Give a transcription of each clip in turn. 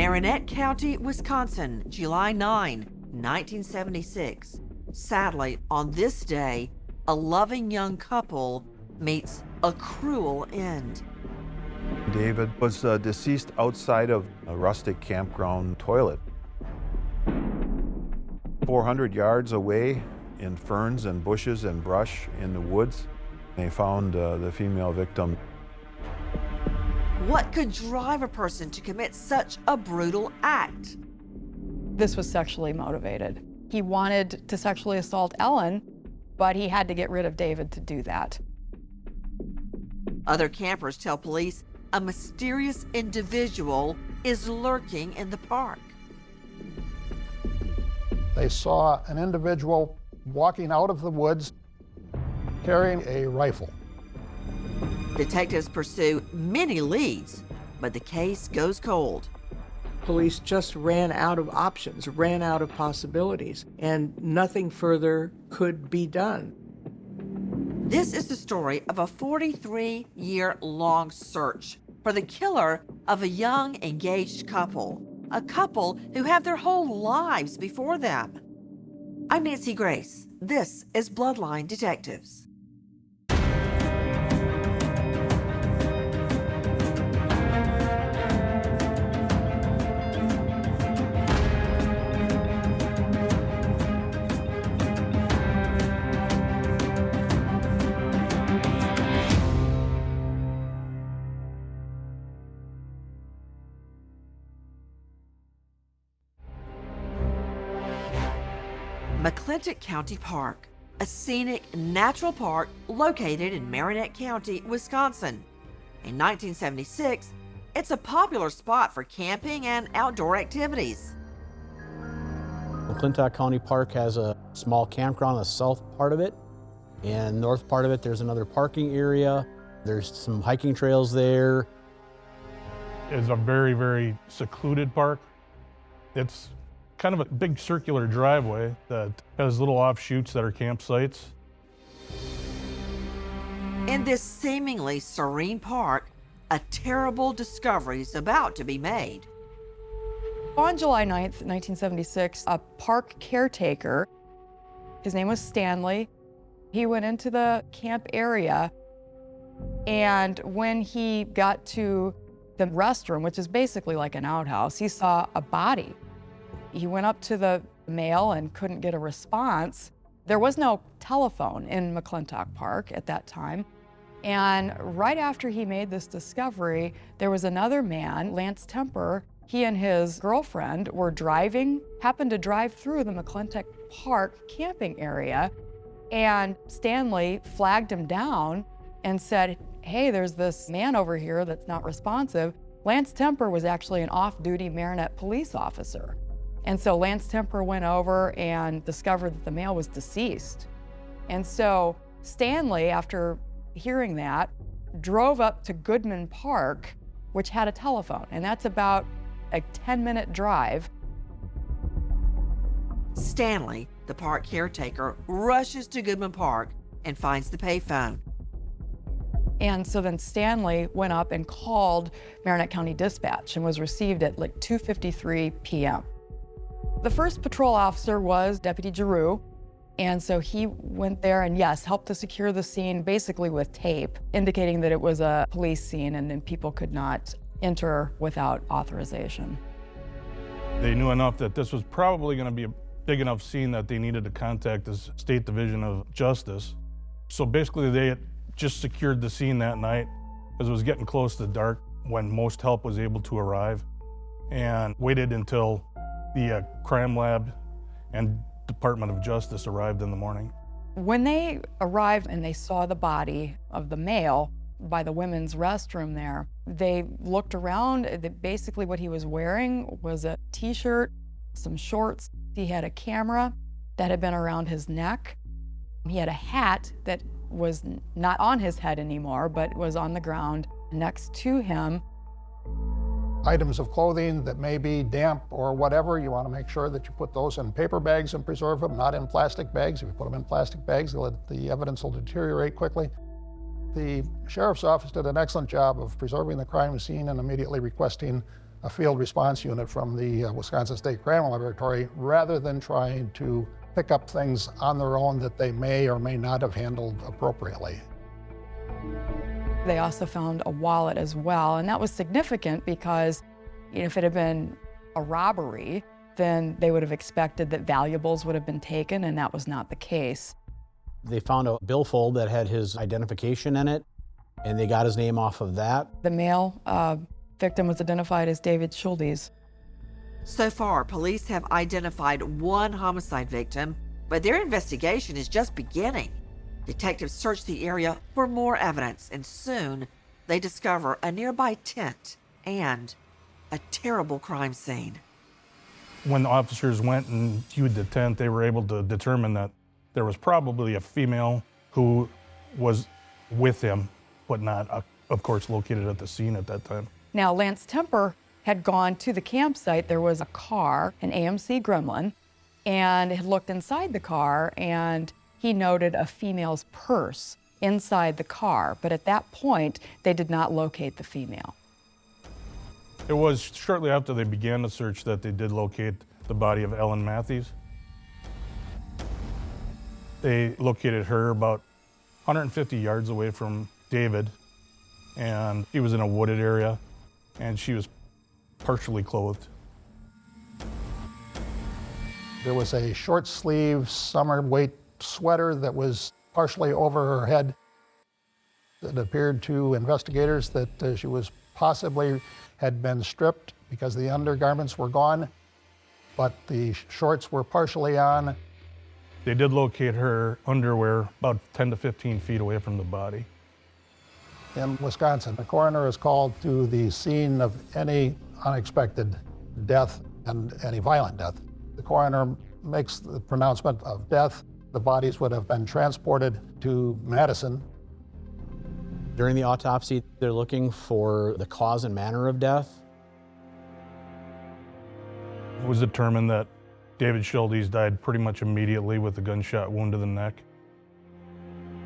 Marinette County, Wisconsin, July 9, 1976. Sadly, on this day, a loving young couple meets a cruel end. David was deceased outside of a rustic campground toilet. 400 yards away, in ferns and bushes and brush in the woods, they found the female victim. What could drive a person to commit such a brutal act? This was sexually motivated. He wanted to sexually assault Ellen, but he had to get rid of David to do that. Other campers tell police a mysterious individual is lurking in the park. They saw an individual walking out of the woods carrying a rifle. Detectives pursue many leads, but the case goes cold. Police just ran out of options, ran out of possibilities, and nothing further could be done. This is the story of a 43-year-long search for the killer of a young engaged couple, a couple who have their whole lives before them. I'm Nancy Grace. This is Bloodline Detectives. McClintock County Park, a scenic natural park located in Marinette County, Wisconsin. In 1976, it's a popular spot for camping and outdoor activities. McClintock County Park has a small campground on the south part of it, and north part of it there's another parking area. There's some hiking trails there. It's a very, very secluded park. It's kind of a big circular driveway that has little offshoots that are campsites. In this seemingly serene park, a terrible discovery is about to be made. On July 9th, 1976, a park caretaker, his name was Stanley, he went into the camp area, and when he got to the restroom, which is basically like an outhouse, he saw a body. He went up to the male and couldn't get a response. There was no telephone in McClintock Park at that time. And right after he made this discovery, there was another man, Lance Temper. He and his girlfriend were happened to drive through the McClintock Park camping area. And Stanley flagged him down and said, hey, there's this man over here that's not responsive. Lance Temper was actually an off-duty Marinette police officer. And so Lance Temper went over and discovered that the male was deceased. And so Stanley, after hearing that, drove up to Goodman Park, which had a telephone, and that's about a 10-minute drive. Stanley, the park caretaker, rushes to Goodman Park and finds the payphone. And so then Stanley went up and called Marinette County Dispatch and was received at like 2:53 p.m. The first patrol officer was Deputy Giroux, and so he went there and, yes, helped to secure the scene basically with tape, indicating that it was a police scene and people could not enter without authorization. They knew enough that this was probably going to be a big enough scene that they needed to contact the State Division of Justice. So basically they had just secured the scene that night because it was getting close to dark when most help was able to arrive, and waited until the crime lab and Department of Justice arrived in the morning. When they arrived and they saw the body of the male by the women's restroom there, they looked around. Basically what he was wearing was a t-shirt, some shorts. He had a camera that had been around his neck. He had a hat that was not on his head anymore, but was on the ground next to him. Items of clothing that may be damp or whatever, you want to make sure that you put those in paper bags and preserve them, not in plastic bags. If you put them in plastic bags, the evidence will deteriorate quickly. The sheriff's office did an excellent job of preserving the crime scene and immediately requesting a field response unit from the Wisconsin State Crime Laboratory, rather than trying to pick up things on their own that they may or may not have handled appropriately. They also found a wallet as well, and that was significant because if it had been a robbery, then they would have expected that valuables would have been taken, and that was not the case. They found a billfold that had his identification in it, and they got his name off of that. The male victim was identified as David Schuldes. So far, police have identified one homicide victim, but their investigation is just beginning. Detectives search the area for more evidence, and soon they discover a nearby tent and a terrible crime scene. When the officers went and viewed the tent, they were able to determine that there was probably a female who was with him, but not, of course, located at the scene at that time. Now, Lance Temper had gone to the campsite. There was a car, an AMC Gremlin, and had looked inside the car, and he noted a female's purse inside the car. But at that point, they did not locate the female. It was shortly after they began the search that they did locate the body of Ellen Matheys. They located her about 150 yards away from David, and he was in a wooded area, and she was partially clothed. There was a short sleeve summer weight sweater that was partially over her head. It appeared to investigators that she was possibly had been stripped because the undergarments were gone, but the shorts were partially on. They did locate her underwear about 10 to 15 feet away from the body. In Wisconsin, the coroner is called to the scene of any unexpected death and any violent death. The coroner makes the pronouncement of death. The bodies would have been transported to Madison. During the autopsy, they're looking for the cause and manner of death. It was determined that David Schuldes died pretty much immediately with a gunshot wound to the neck.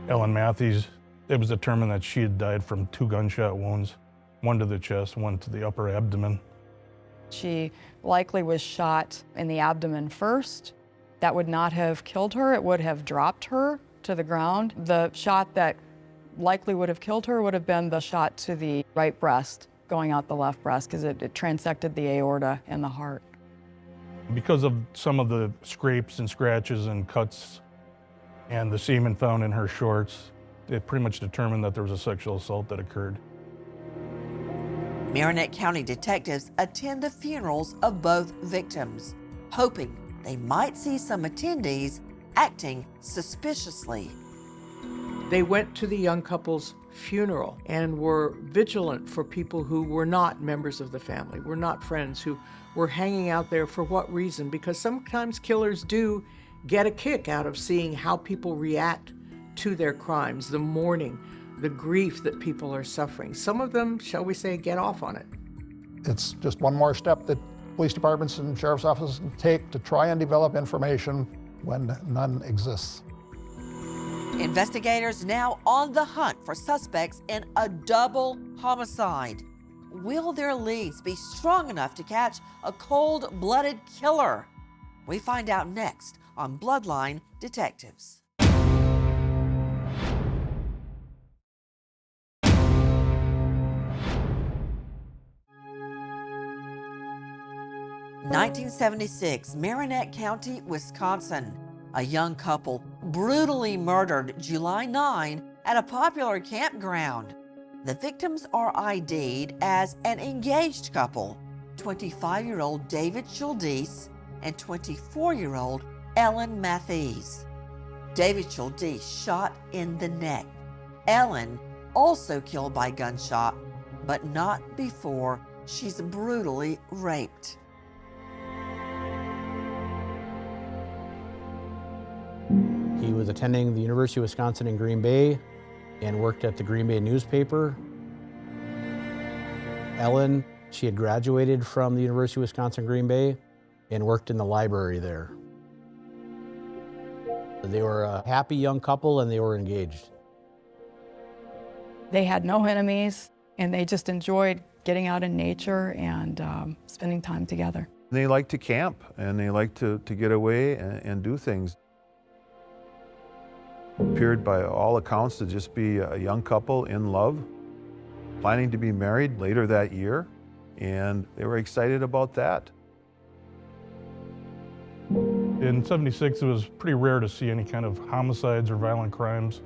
Ellen Matheys, it was determined that she had died from 2 gunshot wounds, one to the chest, one to the upper abdomen. She likely was shot in the abdomen first. That would not have killed her. It would have dropped her to the ground. The shot that likely would have killed her would have been the shot to the right breast, going out the left breast, because it transected the aorta and the heart. Because of some of the scrapes and scratches and cuts and the semen found in her shorts, it pretty much determined that there was a sexual assault that occurred. Marinette County detectives attend the funerals of both victims, hoping they might see some attendees acting suspiciously. They went to the young couple's funeral and were vigilant for people who were not members of the family, were not friends, who were hanging out there for what reason? Because sometimes killers do get a kick out of seeing how people react to their crimes, the mourning, the grief that people are suffering. Some of them, shall we say, get off on it. It's just one more step that police departments and sheriff's offices can take to try and develop information when none exists. Investigators now on the hunt for suspects in a double homicide. Will their leads be strong enough to catch a cold-blooded killer? We find out next on Bloodline Detectives. 1976, Marinette County, Wisconsin. A young couple brutally murdered July 9 at a popular campground. The victims are ID'd as an engaged couple, 25-year-old David Schuldes and 24-year-old Ellen Matheys. David Schuldes shot in the neck. Ellen also killed by gunshot, but not before she's brutally raped. He was attending the University of Wisconsin in Green Bay and worked at the Green Bay newspaper. Ellen, she had graduated from the University of Wisconsin Green Bay and worked in the library there. They were a happy young couple and they were engaged. They had no enemies, and they just enjoyed getting out in nature and spending time together. They like to camp, and they like to get away and do things. Appeared by all accounts to just be a young couple in love, planning to be married later that year, and they were excited about that. In '76, it was pretty rare to see any kind of homicides or violent crimes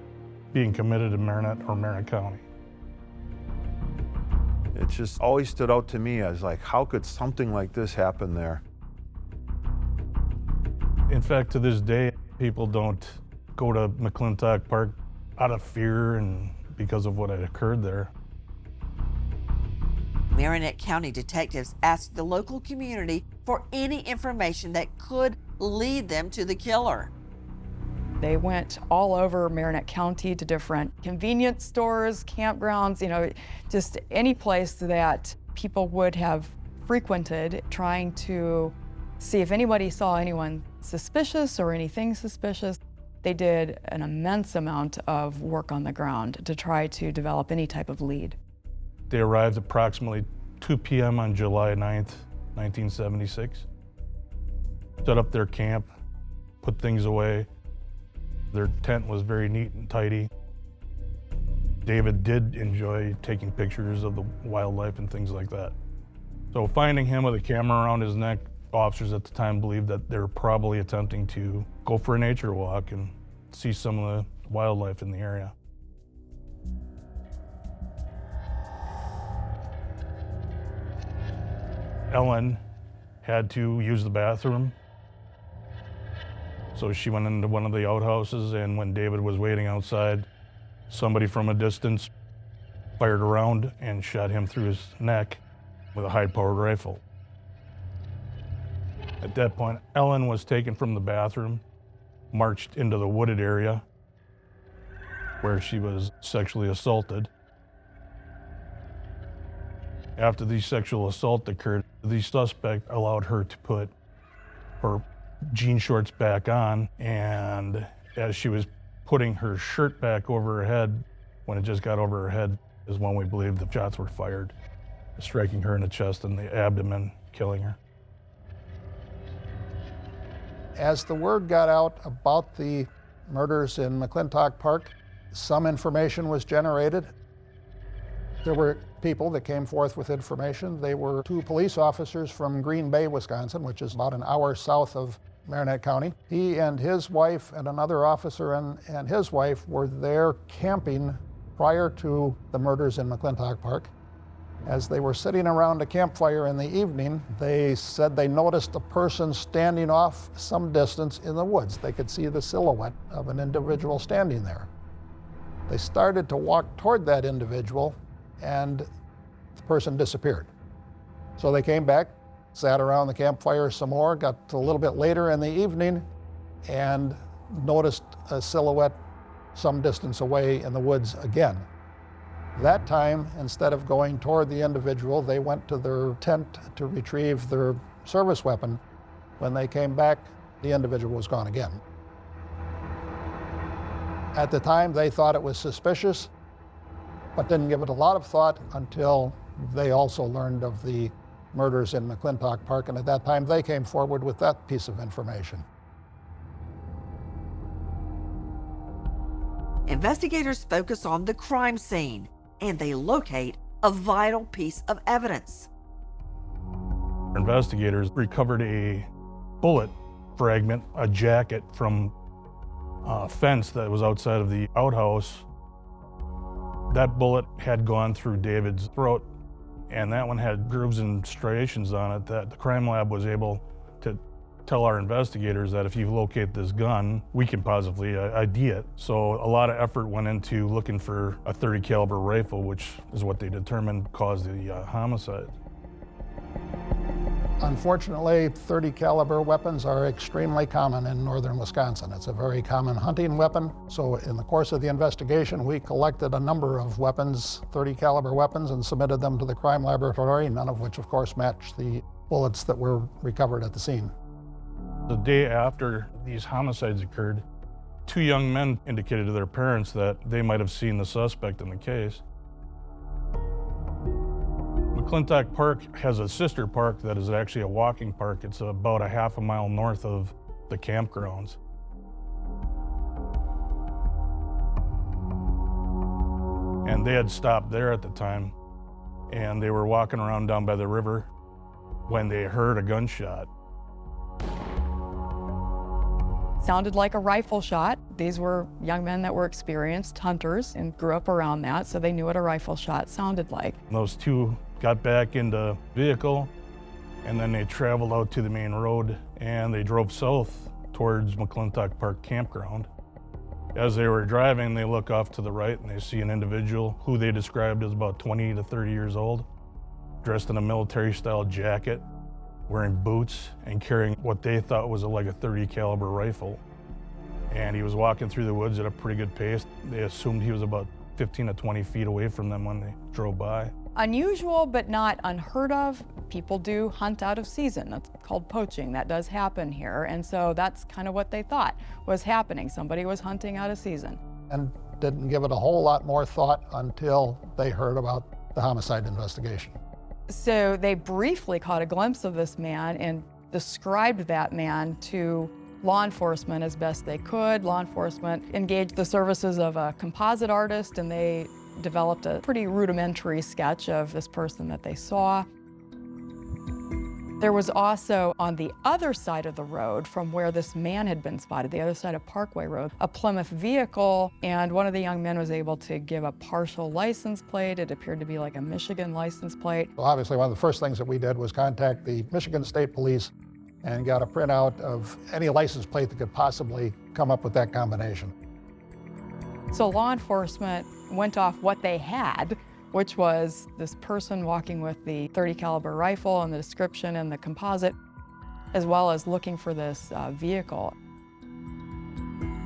being committed in Marinette or Marin County. It just always stood out to me as like, how could something like this happen there? In fact, to this day, people don't go to McClintock Park out of fear and because of what had occurred there. Marinette County detectives asked the local community for any information that could lead them to the killer. They went all over Marinette County to different convenience stores, campgrounds, just any place that people would have frequented, trying to see if anybody saw anyone suspicious or anything suspicious. They did an immense amount of work on the ground to try to develop any type of lead. They arrived approximately 2 p.m. on July 9th, 1976. Set up their camp, put things away. Their tent was very neat and tidy. David did enjoy taking pictures of the wildlife and things like that. So finding him with a camera around his neck, officers at the time believed that they were probably attempting to go for a nature walk and see some of the wildlife in the area. Ellen had to use the bathroom, so she went into one of the outhouses, and when David was waiting outside, somebody from a distance fired a round and shot him through his neck with a high-powered rifle. At that point, Ellen was taken from the bathroom, marched into the wooded area where she was sexually assaulted. After the sexual assault occurred, the suspect allowed her to put her jean shorts back on, and as she was putting her shirt back over her head, when it just got over her head, is when we believe the shots were fired, striking her in the chest and the abdomen, killing her. As the word got out about the murders in McClintock Park, some information was generated. There were people that came forth with information. They were 2 police officers from Green Bay, Wisconsin, which is about an hour south of Marinette County. He and his wife and another officer and his wife were there camping prior to the murders in McClintock Park. As they were sitting around a campfire in the evening, they said they noticed a person standing off some distance in the woods. They could see the silhouette of an individual standing there. They started to walk toward that individual, and the person disappeared. So they came back, sat around the campfire some more, got a little bit later in the evening, and noticed a silhouette some distance away in the woods again. That time, instead of going toward the individual, they went to their tent to retrieve their service weapon. When they came back, the individual was gone again. At the time, they thought it was suspicious, but didn't give it a lot of thought until they also learned of the murders in McClintock Park, and at that time, they came forward with that piece of information. Investigators focus on the crime scene, and they locate a vital piece of evidence. Investigators recovered a bullet fragment, a jacket from a fence that was outside of the outhouse. That bullet had gone through David's throat, and that one had grooves and striations on it that the crime lab was able to tell our investigators that if you locate this gun, we can positively ID it. So a lot of effort went into looking for a .30 caliber rifle, which is what they determined caused the homicide. Unfortunately, .30 caliber weapons are extremely common in northern Wisconsin. It's a very common hunting weapon. So in the course of the investigation, we collected a number of weapons, .30 caliber weapons, and submitted them to the crime laboratory, none of which of course matched the bullets that were recovered at the scene. The day after these homicides occurred, 2 young men indicated to their parents that they might have seen the suspect in the case. McClintock Park has a sister park that is actually a walking park. It's about a half a mile north of the campgrounds. And they had stopped there at the time, and they were walking around down by the river when they heard a gunshot. Sounded like a rifle shot. These were young men that were experienced hunters and grew up around that, so they knew what a rifle shot sounded like. Those two got back in the vehicle, and then they traveled out to the main road, and they drove south towards McClintock Park Campground. As they were driving, they look off to the right, and they see an individual who they described as about 20 to 30 years old, dressed in a military-style jacket, wearing boots, and carrying what they thought was like a .30 caliber rifle. And he was walking through the woods at a pretty good pace. They assumed he was about 15 to 20 feet away from them when they drove by. Unusual, but not unheard of. People do hunt out of season. That's called poaching. That does happen here. And so that's kind of what they thought was happening. Somebody was hunting out of season. And didn't give it a whole lot more thought until they heard about the homicide investigation. So they briefly caught a glimpse of this man and described that man to law enforcement as best they could. Law enforcement engaged the services of a composite artist, and they developed a pretty rudimentary sketch of this person that they saw. There was also, on the other side of the road from where this man had been spotted, the other side of Parkway Road, a Plymouth vehicle, and one of the young men was able to give a partial license plate. It appeared to be like a Michigan license plate. Well, obviously, one of the first things that we did was contact the Michigan State Police and got a printout of any license plate that could possibly come up with that combination. So law enforcement went off what they had, which was this person walking with the .30 caliber rifle and the description and the composite, as well as looking for this vehicle.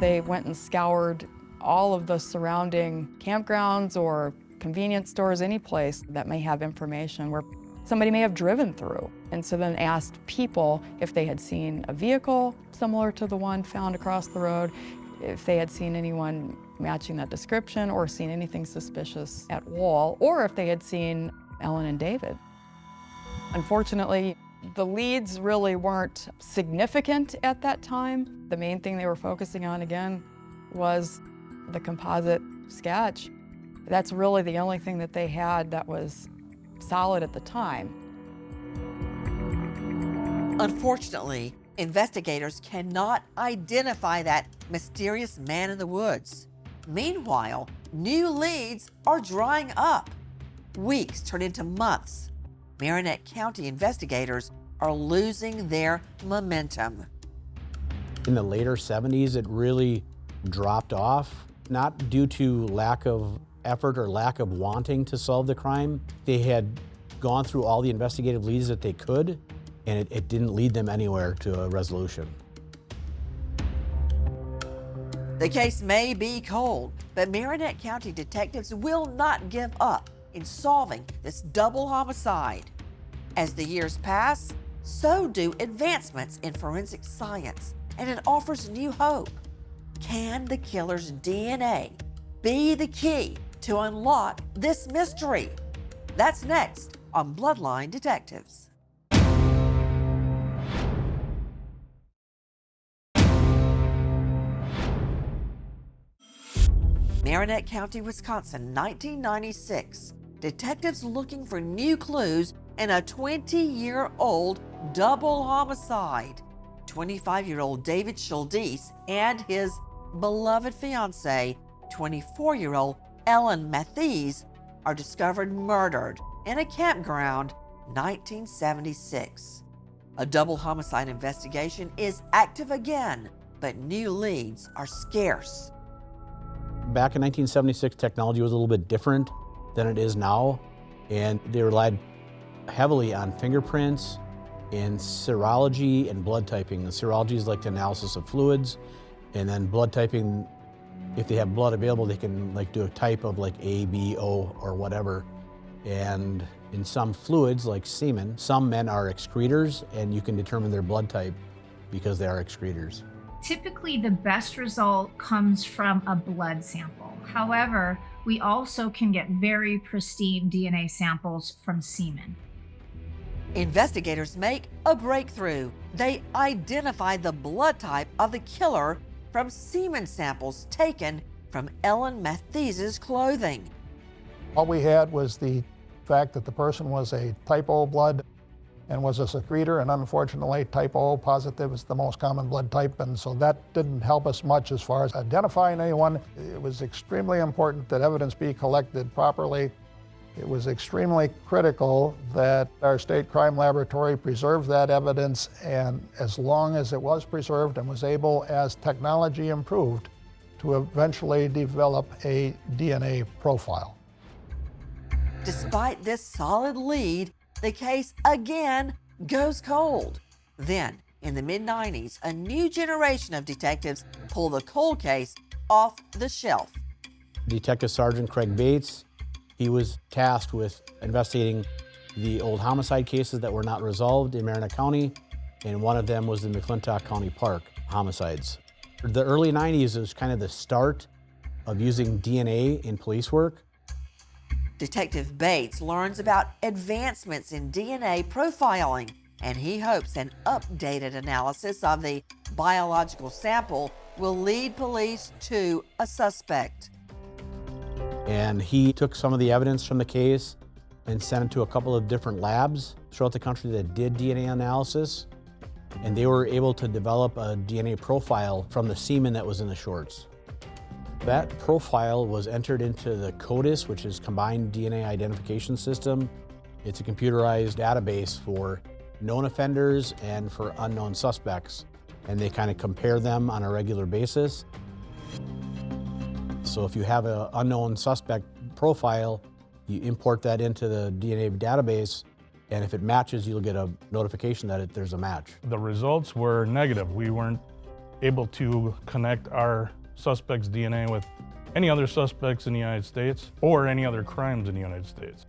They went and scoured all of the surrounding campgrounds or convenience stores, any place that may have information where somebody may have driven through. And so then asked people if they had seen a vehicle similar to the one found across the road, if they had seen anyone matching that description or seen anything suspicious at all, or if they had seen Ellen and David. Unfortunately, the leads really weren't significant at that time. The main thing they were focusing on, again, was the composite sketch. That's really the only thing that they had that was solid at the time. Unfortunately, investigators cannot identify that mysterious man in the woods. Meanwhile, new leads are drying up. Weeks turn into months. Marinette County investigators are losing their momentum. In the later 70s, it really dropped off, not due to lack of effort or lack of wanting to solve the crime. They had gone through all the investigative leads that they could, and it didn't lead them anywhere to a resolution. The case may be cold, but Marinette County detectives will not give up in solving this double homicide. As the years pass, so do advancements in forensic science, and it offers new hope. Can the killer's DNA be the key to unlock this mystery? That's next on Bloodline Detectives. Marinette County, Wisconsin, 1996. Detectives looking for new clues in a 20-year-old double homicide. 25-year-old David Schuldes and his beloved fiancée, 24-year-old Ellen Matheys, are discovered murdered in a campground, 1976. A double homicide investigation is active again, but new leads are scarce. Back in 1976, technology was a little bit different than it is now, and they relied heavily on fingerprints and serology and blood typing. The serology is like the analysis of fluids, and then blood typing, if they have blood available, they can like do a type of like A, B, O, or whatever. And in some fluids, like semen, some men are excretors, and you can determine their blood type because they are excretors. Typically, the best result comes from a blood sample. However, we also can get very pristine DNA samples from semen. Investigators make a breakthrough. They identify the blood type of the killer from semen samples taken from Ellen Matheys' clothing. All we had was the fact that the person was a type O blood and was a secretor, and unfortunately type O positive is the most common blood type, and so that didn't help us much as far as identifying anyone. It was extremely important that evidence be collected properly. It was extremely critical that our state crime laboratory preserve that evidence, and as long as it was preserved and was able, as technology improved, to eventually develop a DNA profile. Despite this solid lead, the case again goes cold. Then, in the mid-90s, a new generation of detectives pull the cold case off the shelf. Detective Sergeant Craig Bates, he was tasked with investigating the old homicide cases that were not resolved in Marin County, and one of them was the McClintock County Park homicides. The early 90s was kind of the start of using DNA in police work. Detective Bates learns about advancements in DNA profiling, and he hopes an updated analysis of the biological sample will lead police to a suspect. And he took some of the evidence from the case and sent it to a couple of different labs throughout the country that did DNA analysis, and they were able to develop a DNA profile from the semen that was in the shorts. That profile was entered into the CODIS, which is Combined DNA Identification System. It's a computerized database for known offenders and for unknown suspects, and they kind of compare them on a regular basis. So if you have an unknown suspect profile, you import that into the DNA database, and if it matches, you'll get a notification that there's a match. The results were negative. We weren't able to connect our suspect's DNA with any other suspects in the United States or any other crimes in the United States.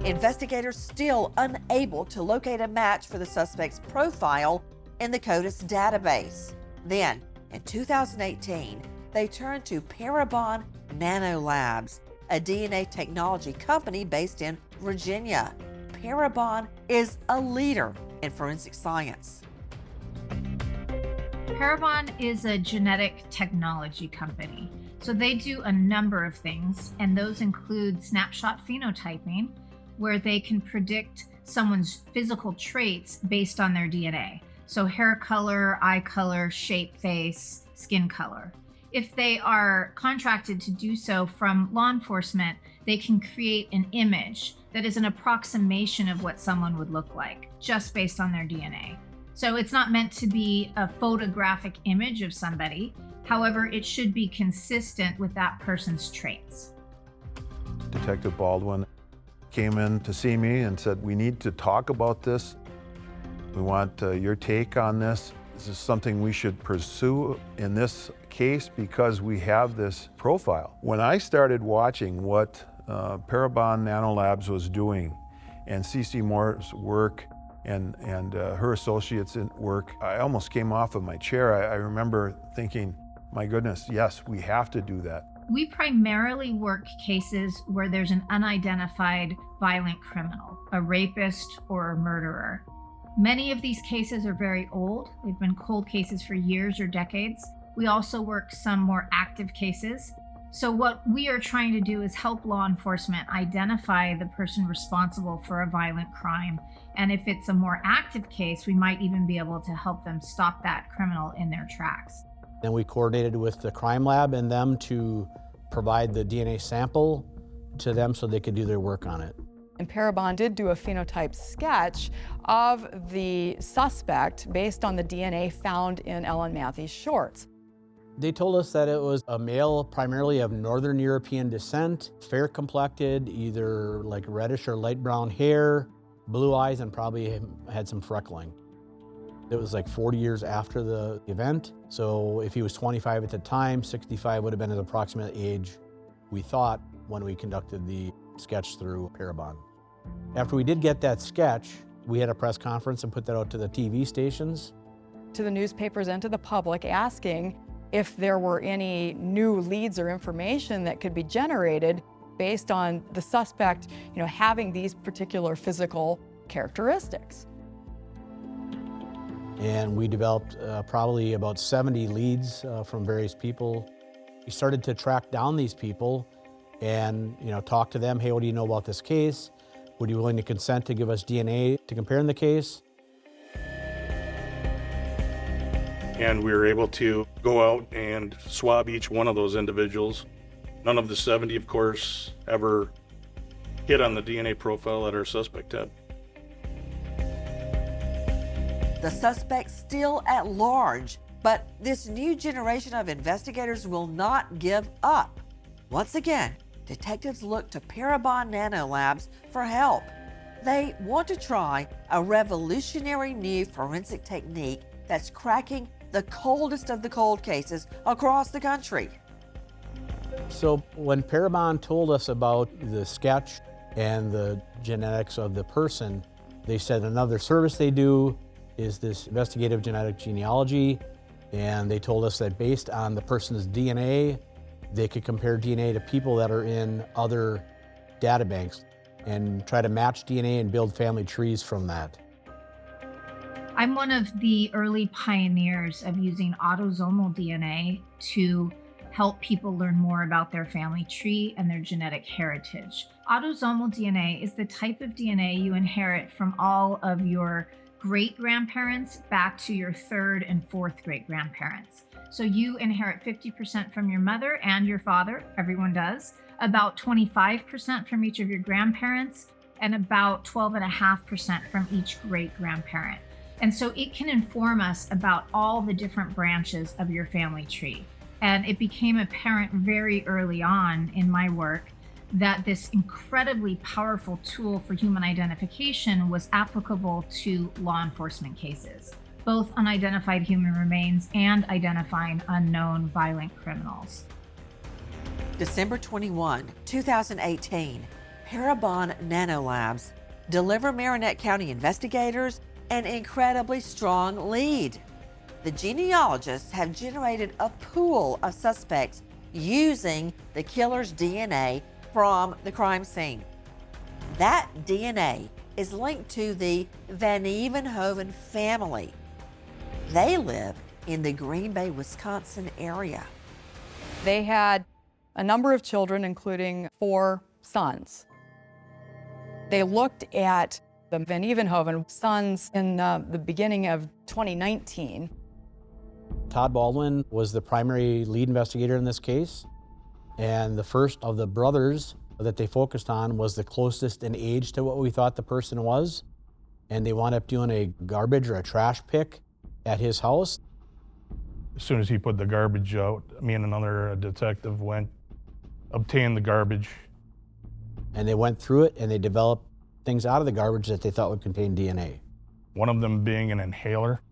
Investigators still unable to locate a match for the suspect's profile in the CODIS database. Then, in 2018, they turned to Parabon Nanolabs, a DNA technology company based in Virginia. Parabon is a leader in forensic science. Parabon is a genetic technology company. So they do a number of things, and those include snapshot phenotyping, where they can predict someone's physical traits based on their DNA. So hair color, eye color, shape, face, skin color. If they are contracted to do so from law enforcement, they can create an image that is an approximation of what someone would look like, just based on their DNA. So it's not meant to be a photographic image of somebody. However, it should be consistent with that person's traits. Detective Baldwin came in to see me and said, "We need to talk about this. We want your take on this. This is something we should pursue in this case because we have this profile." When I started watching what Parabon Nanolabs was doing and CeCe Moore's work and her associates' work, I almost came off of my chair. I remember thinking, my goodness, yes, we have to do that. We primarily work cases where there's an unidentified violent criminal, a rapist or a murderer. Many of these cases are very old. They've been cold cases for years or decades. We also work some more active cases. So what we are trying to do is help law enforcement identify the person responsible for a violent crime. And if it's a more active case, we might even be able to help them stop that criminal in their tracks. Then we coordinated with the crime lab and them to provide the DNA sample to them so they could do their work on it. And Parabon did do a phenotype sketch of the suspect based on the DNA found in Ellen Matheys' shorts. They told us that it was a male primarily of Northern European descent, fair complected, either like reddish or light brown hair, blue eyes, and probably had some freckling. It was like 40 years after the event, so if he was 25 at the time, 65 would have been his approximate age, we thought, when we conducted the sketch through Parabon. After we did get that sketch, we had a press conference and put that out to the TV stations. To the newspapers and to the public, asking if there were any new leads or information that could be generated based on the suspect, having these particular physical characteristics. And we developed probably about 70 leads from various people. We started to track down these people and talk to them. Hey, what do you know about this case? Would you be willing to consent to give us DNA to compare in the case? And we were able to go out and swab each one of those individuals. None of the 70, of course, ever hit on the DNA profile that our suspect had. The suspect's still at large, but this new generation of investigators will not give up. Once again, detectives look to Parabon Nanolabs for help. They want to try a revolutionary new forensic technique that's cracking the coldest of the cold cases across the country. So when Parabon told us about the sketch and the genetics of the person, they said another service they do is this investigative genetic genealogy, and they told us that based on the person's DNA, they could compare DNA to people that are in other data banks and try to match DNA and build family trees from that. I'm one of the early pioneers of using autosomal DNA to help people learn more about their family tree and their genetic heritage. Autosomal DNA is the type of DNA you inherit from all of your great-grandparents back to your third and fourth great-grandparents. So you inherit 50% from your mother and your father, everyone does, about 25% from each of your grandparents, and about 12.5% from each great-grandparent. And so it can inform us about all the different branches of your family tree. And it became apparent very early on in my work that this incredibly powerful tool for human identification was applicable to law enforcement cases, both unidentified human remains and identifying unknown violent criminals. December 21, 2018, Parabon Nanolabs deliver Marinette County investigators an incredibly strong lead. The genealogists have generated a pool of suspects using the killer's DNA from the crime scene. That DNA is linked to the Vannieuwenhoven family. They live in the Green Bay, Wisconsin area. They had a number of children, including 4 sons. They looked at the Vannieuwenhoven sons in the beginning of 2019. Todd Baldwin was the primary lead investigator in this case, and the first of the brothers that they focused on was the closest in age to what we thought the person was, and they wound up doing a garbage or a trash pick at his house. As soon as he put the garbage out, me and another detective went, obtained the garbage. And they went through it and they developed things out of the garbage that they thought would contain DNA. One of them being an inhaler.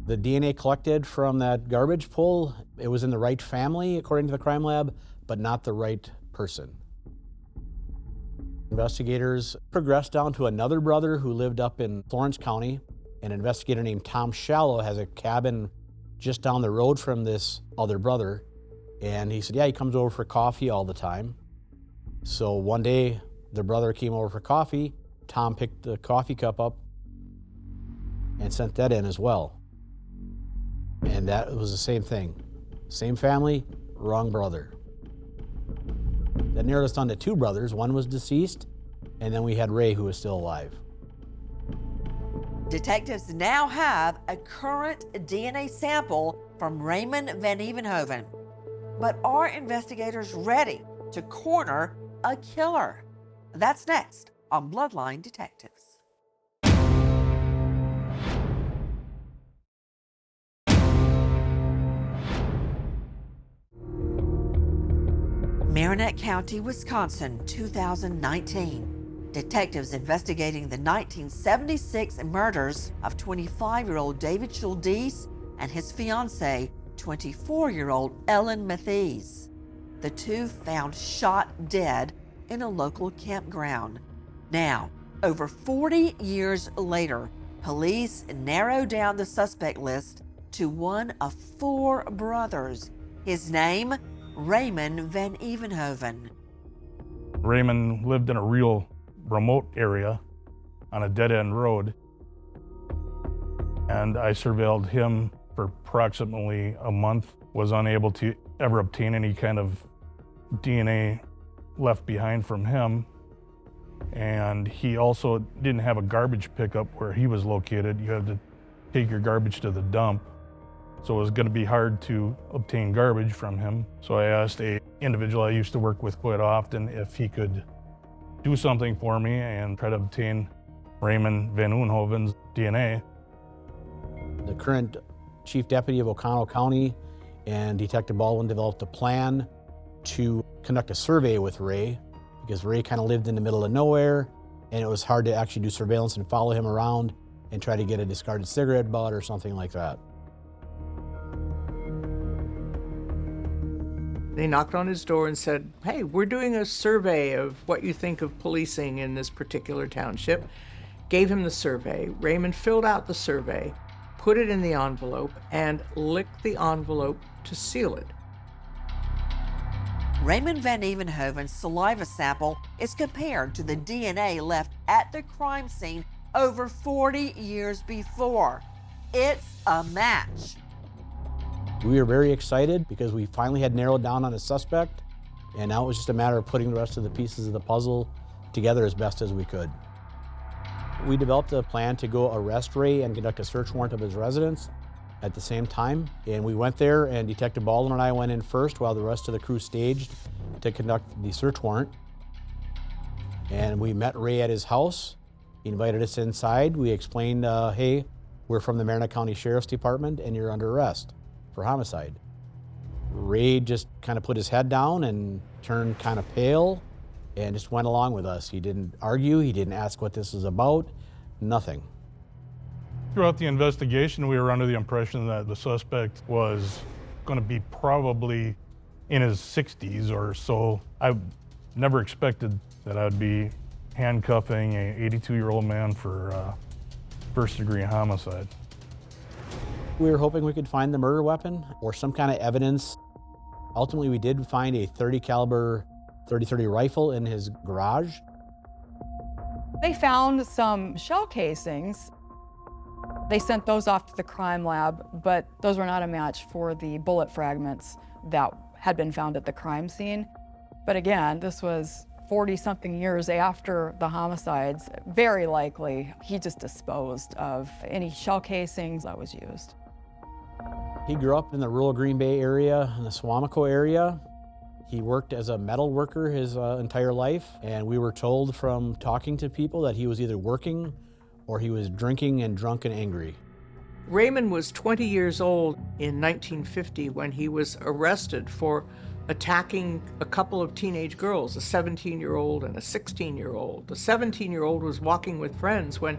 The DNA collected from that garbage pull, it was in the right family, according to the crime lab, but not the right person. Investigators progressed down to another brother who lived up in Florence County. An investigator named Tom Shallow has a cabin just down the road from this other brother. And he said, yeah, he comes over for coffee all the time. So one day, the brother came over for coffee. Tom picked the coffee cup up and sent that in as well. And that was the same thing. Same family, wrong brother. That narrowed us down to 2 brothers. One was deceased, and then we had Ray, who was still alive. Detectives now have a current DNA sample from Rayman Vannieuwenhoven. But are investigators ready to corner a killer? That's next on Bloodline Detectives. Marinette County, Wisconsin, 2019. Detectives investigating the 1976 murders of 25-year-old David Schuldes and his fiancée, 24-year-old Ellen Matheys. The two found shot dead in a local campground. Now, over 40 years later, police narrowed down the suspect list to one of 4 brothers. His name, Raymond Vannieuwenhoven. Rayman lived in a real remote area on a dead-end road, and I surveilled him for approximately a month, was unable to ever obtain any kind of DNA left behind from him. And he also didn't have a garbage pickup where he was located. You had to take your garbage to the dump. So it was going to be hard to obtain garbage from him. So I asked an individual I used to work with quite often if he could do something for me and try to obtain Raymond Vannieuwenhoven's DNA. The current chief deputy of Oconto County and Detective Baldwin developed a plan to conduct a survey with Ray, because Ray kind of lived in the middle of nowhere and it was hard to actually do surveillance and follow him around and try to get a discarded cigarette butt or something like that. They knocked on his door and said, "Hey, we're doing a survey of what you think of policing in this particular township." Gave him the survey. Raymond filled out the survey, put it in the envelope, and licked the envelope to seal it. Raymond Vannieuwenhoven's saliva sample is compared to the DNA left at the crime scene over 40 years before. It's a match. We were very excited because we finally had narrowed down on a suspect, and now it was just a matter of putting the rest of the pieces of the puzzle together as best as we could. We developed a plan to go arrest Ray and conduct a search warrant of his residence at the same time. And we went there, and Detective Baldwin and I went in first while the rest of the crew staged to conduct the search warrant. And we met Ray at his house. He invited us inside. We explained, hey, we're from the Marinette County Sheriff's Department and you're under arrest for homicide. Ray just kind of put his head down and turned kind of pale and just went along with us. He didn't argue, he didn't ask what this was about, nothing. Throughout the investigation, we were under the impression that the suspect was going to be probably in his 60s or so. I never expected that I'd be handcuffing a 82-year-old man for first-degree homicide. We were hoping we could find the murder weapon or some kind of evidence. Ultimately, we did find a .30 caliber 30-30 rifle in his garage. They found some shell casings. They sent those off to the crime lab, but those were not a match for the bullet fragments that had been found at the crime scene. But again, this was 40-something years after the homicides. Very likely, he just disposed of any shell casings that was used. He grew up in the rural Green Bay area, in the Suamico area. He worked as a metal worker his entire life, and we were told from talking to people that he was either working or he was drinking and drunk and angry. Raymond was 20 years old in 1950 when he was arrested for attacking a couple of teenage girls, a 17-year-old and a 16-year-old. The 17-year-old was walking with friends when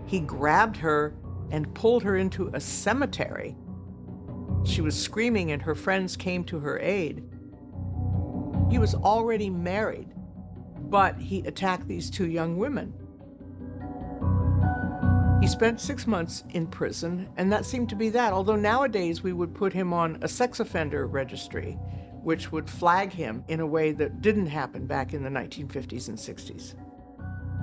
he grabbed her and pulled her into a cemetery. She was screaming and her friends came to her aid. He was already married, but he attacked these 2 young women. He spent 6 months in prison, and that seemed to be that, although nowadays we would put him on a sex offender registry, which would flag him in a way that didn't happen back in the 1950s and 60s.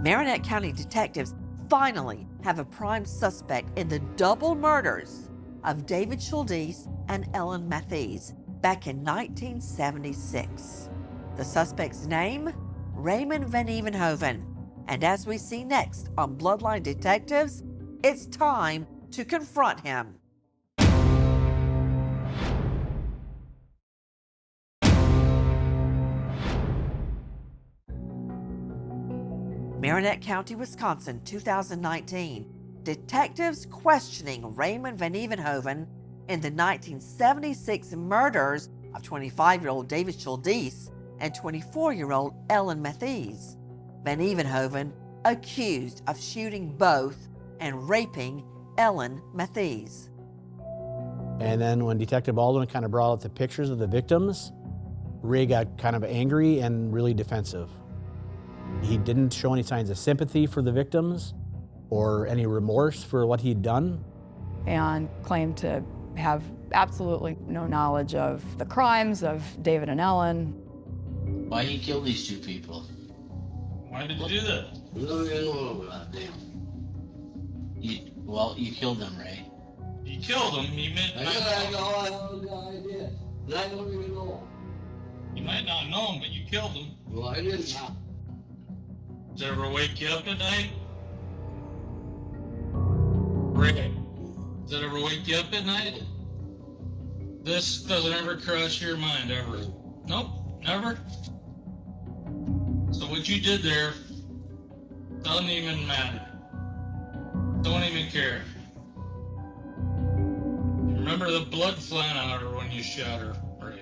Marinette County detectives finally have a prime suspect in the double murders of David Schuldes and Ellen Matheys back in 1976. The suspect's name, Raymond Vannieuwenhoven. And as we see next on Bloodline Detectives, it's time to confront him. Marinette County, Wisconsin, 2019. Detectives questioning Raymond Vannieuwenhoven in the 1976 murders of 25-year-old David Schuldes and 24-year-old Ellen Matheys. Vannieuwenhoven accused of shooting both and raping Ellen Matheys. And then when Detective Baldwin kind of brought out the pictures of the victims, Ray got kind of angry and really defensive. He didn't show any signs of sympathy for the victims or any remorse for what he'd done. And claimed to have absolutely no knowledge of the crimes of David and Ellen. Why you kill these two people? Why did you do that? Well, you killed them, Ray. You killed him. You meant I did. I don't even know. You might not know him, but you killed him. Well, I didn't. Does it ever wake you up at night? Ray, does it ever wake you up at night? This doesn't ever cross your mind, ever? Nope, never? So what you did there doesn't even matter. Don't even care. You remember the blood flying out of her when you shot her, Ray?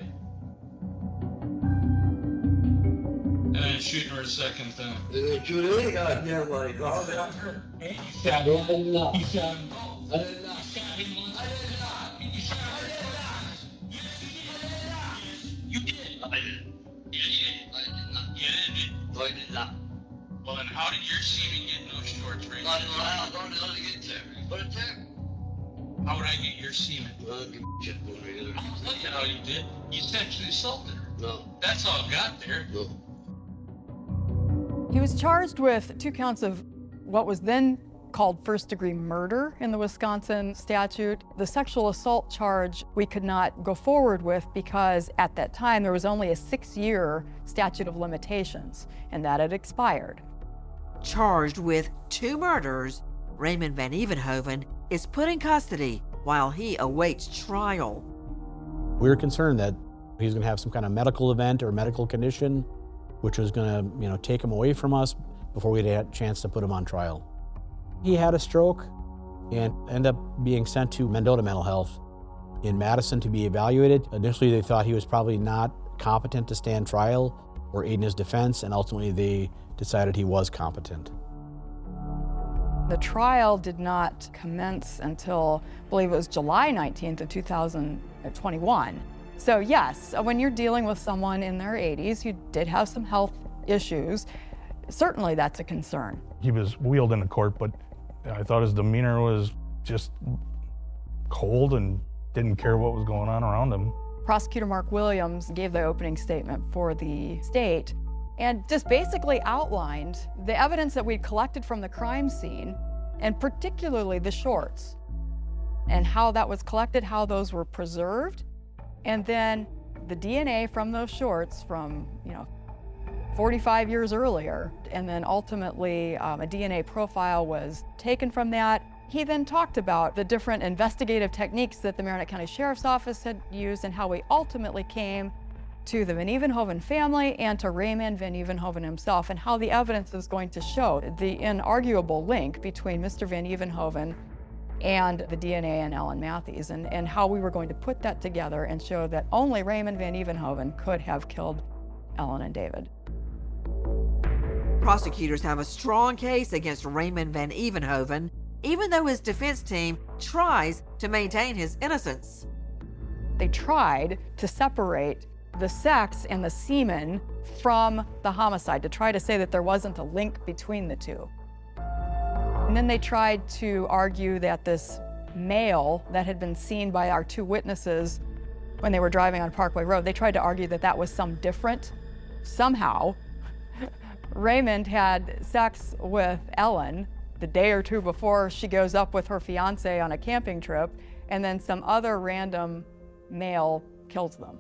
And then shooting her a second time. Did you shoot any goddamn body? You shot him. I did not. You shot him. I did not. You shot him once. I did not. You shot him. Yes, you did. You did. I did. You did. I did not. You did. No, I did not. Well, then how did your semen get in those shorts, Ray? I don't know how to get there. Put it there. How would I get your semen? Well, give me shit for me either. I'll tell you how you did. You sexually assaulted her. No. That's all got there. No. He was charged with 2 counts of what was then called first-degree murder in the Wisconsin statute. The sexual assault charge we could not go forward with because at that time there was only a 6-year statute of limitations, and that had expired. Charged with 2 murders, Raymond Vannieuwenhoven is put in custody while he awaits trial. We were concerned that he was going to have some kind of medical event or medical condition, which was going to, take him away from us before we'd had a chance to put him on trial. He had a stroke and ended up being sent to Mendota Mental Health in Madison to be evaluated. Initially, they thought he was probably not competent to stand trial or aid in his defense, and ultimately they decided he was competent. The trial did not commence until, I believe it was July 19th of 2021. So yes, when you're dealing with someone in their 80s who did have some health issues, certainly that's a concern. He was wheeled into court, but I thought his demeanor was just cold and didn't care what was going on around him. Prosecutor Mark Williams gave the opening statement for the state and just basically outlined the evidence that we'd collected from the crime scene, and particularly the shorts, and how that was collected, how those were preserved, and then the DNA from those shorts from, 45 years earlier, and then ultimately a DNA profile was taken from that. He then talked about the different investigative techniques that the Marinette County Sheriff's Office had used and how we ultimately came to the Vannieuwenhoven family and to Rayman Vannieuwenhoven himself, and how the evidence is going to show the inarguable link between Mr. Vannieuwenhoven and the DNA in Ellen Matheys, and how we were going to put that together and show that only Raymond Vannieuwenhoven could have killed Ellen and David. Prosecutors have a strong case against Raymond Vannieuwenhoven, even though his defense team tries to maintain his innocence. They tried to separate the sex and the semen from the homicide, to try to say that there wasn't a link between the two. And then they tried to argue that this male that had been seen by our 2 witnesses when they were driving on Parkway Road, they tried to argue that that was some different. Somehow, Raymond had sex with Ellen the day or 2 before she goes up with her fiance on a camping trip, and then some other random male kills them.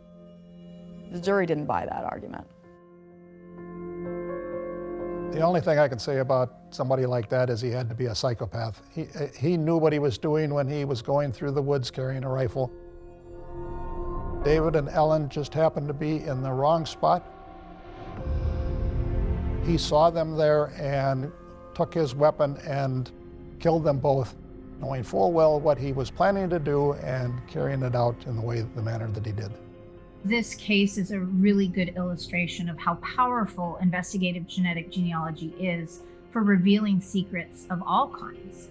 The jury didn't buy that argument. The only thing I can say about somebody like that is he had to be a psychopath. He knew what he was doing when he was going through the woods carrying a rifle. David and Ellen just happened to be in the wrong spot. He saw them there and took his weapon and killed them both, knowing full well what he was planning to do and carrying it out in the manner that he did. This case is a really good illustration of how powerful investigative genetic genealogy is for revealing secrets of all kinds.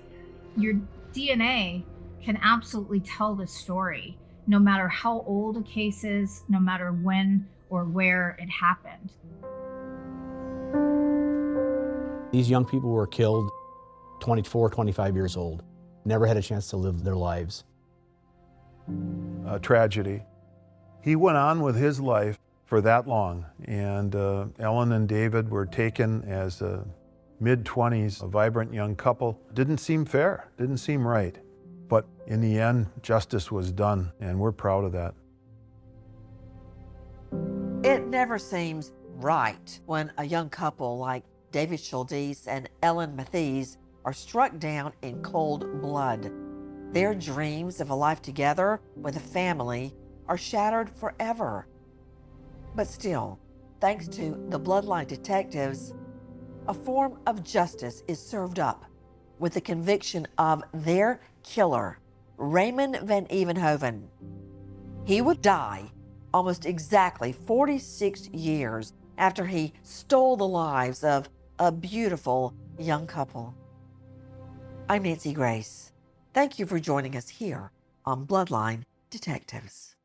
Your DNA can absolutely tell the story, no matter how old a case is, no matter when or where it happened. These young people were killed 24, 25 years old, never had a chance to live their lives. tragedy. He went on with his life for that long, and Ellen and David were taken as mid-20s, a vibrant young couple. Didn't seem fair, didn't seem right. But in the end, justice was done, and we're proud of that. It never seems right when a young couple like David Schuldes and Ellen Matheys are struck down in cold blood. Their dreams of a life together with a family are shattered forever. But still, thanks to the Bloodline Detectives, a form of justice is served up with the conviction of their killer, Rayman Vannieuwenhoven. He would die almost exactly 46 years after he stole the lives of a beautiful young couple. I'm Nancy Grace. Thank you for joining us here on Bloodline Detectives.